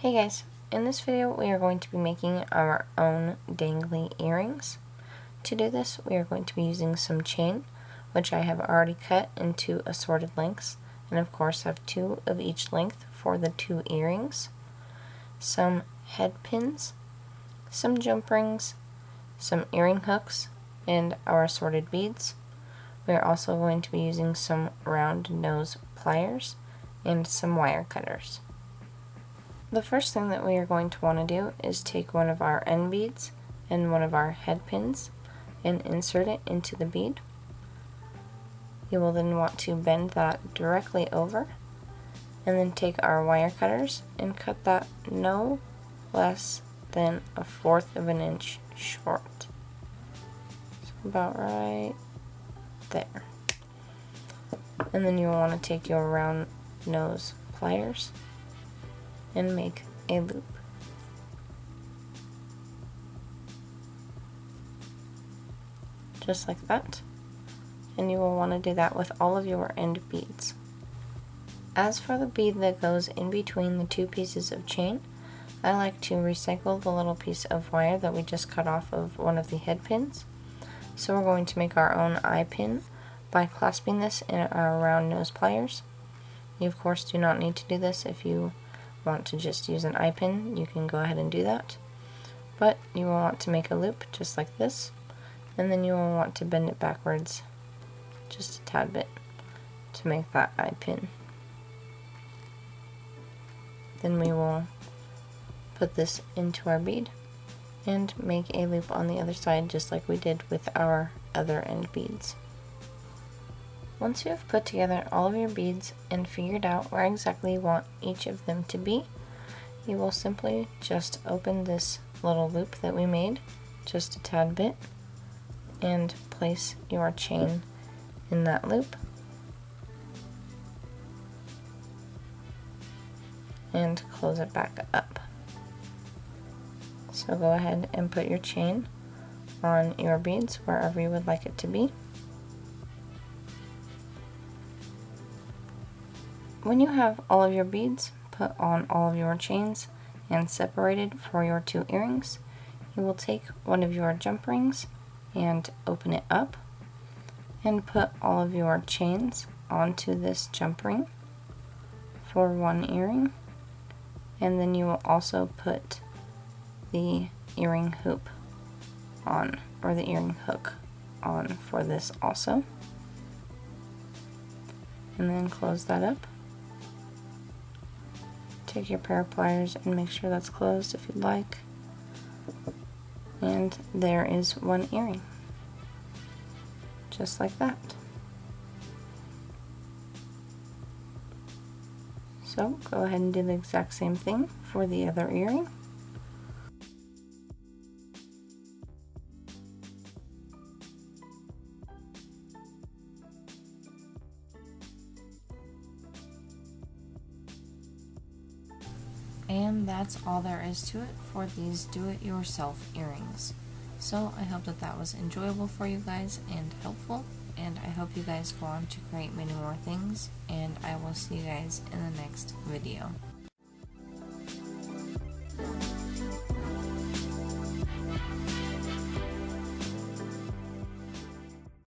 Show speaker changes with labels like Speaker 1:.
Speaker 1: Hey guys, in this video we are going to be making our own dangly earrings. To do this we are going to be using some chain, which I have already cut into assorted lengths, and of course have 2 of each length for the 2 earrings, some head pins, some jump rings, some earring hooks, and our assorted beads. We are also going to be using some round nose pliers and some wire cutters. The first thing that we are going to want to do is take one of our end beads and one of our head pins and insert it into the bead. You will then want to bend that directly over and then take our wire cutters and cut that no less than 1/4 of an inch short. So about right there. And then you will want to take your round nose pliers and make a loop. Just like that. And you will want to do that with all of your end beads. As for the bead that goes in between the 2 pieces of chain, I like to recycle the little piece of wire that we just cut off of one of the head pins. So we're going to make our own eye pin by clasping this in our round nose pliers. You of course do not need to do this. If you want to just use an eye pin, you can go ahead and do that. But you will want to make a loop just like this, and then you will want to bend it backwards just a tad bit to make that eye pin. Then we will put this into our bead and make a loop on the other side just like we did with our other end beads. Once you have put together all of your beads and figured out where exactly you want each of them to be, you will simply just open this little loop that we made just a tad bit and place your chain in that loop and close it back up. So go ahead and put your chain on your beads wherever you would like it to be. When you have all of your beads put on all of your chains and separated for your 2 earrings, you will take one of your jump rings and open it up and put all of your chains onto this jump ring for 1 earring, and then you will also put the earring hoop on, or the earring hook on for this also, and then close that up. Take your pair of pliers and make sure that's closed if you'd like. And there is 1 earring. Just like that. So go ahead and do the exact same thing for the other earring. And that's all there is to it for these do-it-yourself earrings. So I hope that that was enjoyable for you guys and helpful, and I hope you guys go on to create many more things, and I will see you guys in the next video.